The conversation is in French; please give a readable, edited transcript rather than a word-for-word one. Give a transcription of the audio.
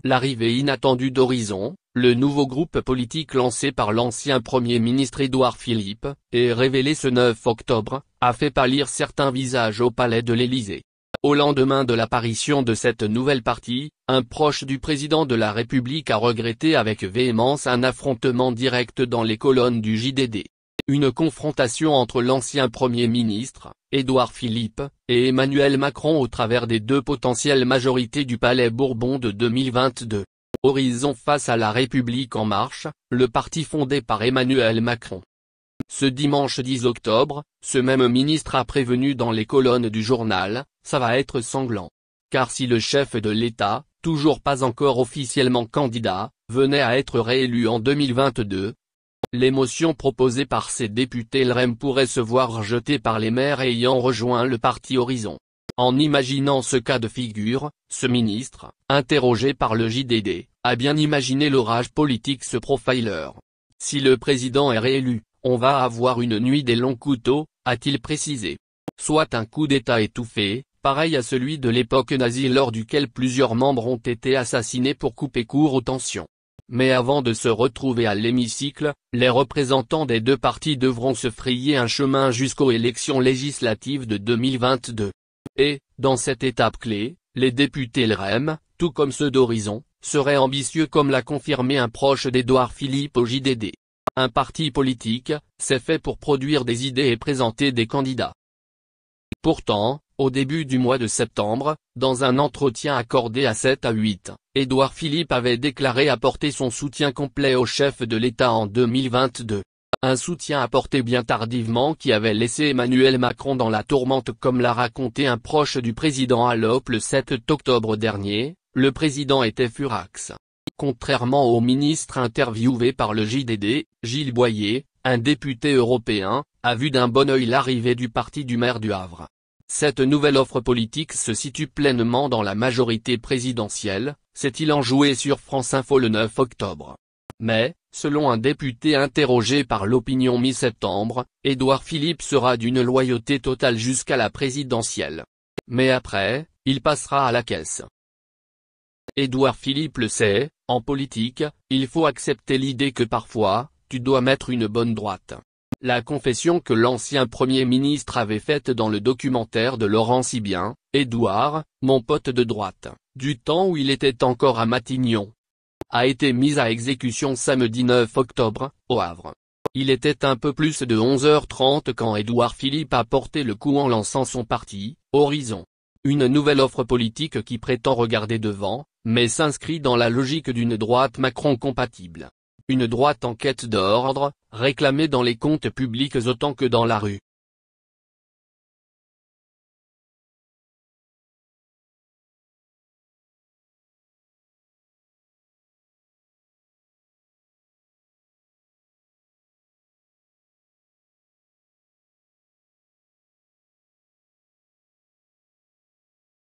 L'arrivée inattendue d'Horizon, le nouveau groupe politique lancé par l'ancien Premier ministre Édouard Philippe, et révélé ce 9 octobre, a fait pâlir certains visages au palais de l'Élysée. Au lendemain de l'apparition de cette nouvelle partie, un proche du président de la République a regretté avec véhémence un affrontement direct dans les colonnes du JDD. Une confrontation entre l'ancien Premier ministre, Édouard Philippe, et Emmanuel Macron au travers des deux potentielles majorités du Palais Bourbon de 2022. Horizon face à La République En Marche, le parti fondé par Emmanuel Macron. Ce dimanche 10 octobre, ce même ministre a prévenu dans les colonnes du journal, ça va être sanglant. Car si le chef de l'État, toujours pas encore officiellement candidat, venait à être réélu en 2022, l'émotion proposée par ses députés LREM pourrait se voir rejetée par les maires ayant rejoint le parti Horizon. En imaginant ce cas de figure, ce ministre, interrogé par le JDD, a bien imaginé l'orage politique ce profiler. Si le président est réélu, on va avoir une nuit des longs couteaux, a-t-il précisé. Soit un coup d'État étouffé, pareil à celui de l'époque nazie lors duquel plusieurs membres ont été assassinés pour couper court aux tensions. Mais avant de se retrouver à l'hémicycle, les représentants des deux partis devront se frayer un chemin jusqu'aux élections législatives de 2022. Et, dans cette étape clé, les députés LREM, tout comme ceux d'Horizon, seraient ambitieux comme l'a confirmé un proche d'Édouard Philippe au JDD. Un parti politique, c'est fait pour produire des idées et présenter des candidats. Pourtant, au début du mois de septembre, dans un entretien accordé à 7 à 8, Édouard Philippe avait déclaré apporter son soutien complet au chef de l'État en 2022. Un soutien apporté bien tardivement qui avait laissé Emmanuel Macron dans la tourmente comme l'a raconté un proche du président à l'OP le 7 octobre dernier, le président était furax. Contrairement au ministre interviewé par le JDD, Gilles Boyer, un député européen, a vu d'un bon œil l'arrivée du parti du maire du Havre. Cette nouvelle offre politique se situe pleinement dans la majorité présidentielle, s'est-il enjoué sur France Info le 9 octobre. Mais, selon un député interrogé par l'Opinion mi-septembre, Édouard Philippe sera d'une loyauté totale jusqu'à la présidentielle. Mais après, il passera à la caisse. Édouard Philippe le sait, en politique, il faut accepter l'idée que parfois, tu dois mettre une bonne droite. La confession que l'ancien Premier ministre avait faite dans le documentaire de Laurent Sibien, Édouard, mon pote de droite, du temps où il était encore à Matignon, a été mise à exécution samedi 9 octobre, au Havre. Il était un peu plus de 11h30 quand Édouard Philippe a porté le coup en lançant son parti, Horizon. Une nouvelle offre politique qui prétend regarder devant, mais s'inscrit dans la logique d'une droite Macron compatible. Une droite en quête d'ordre, réclamée dans les comptes publics autant que dans la rue.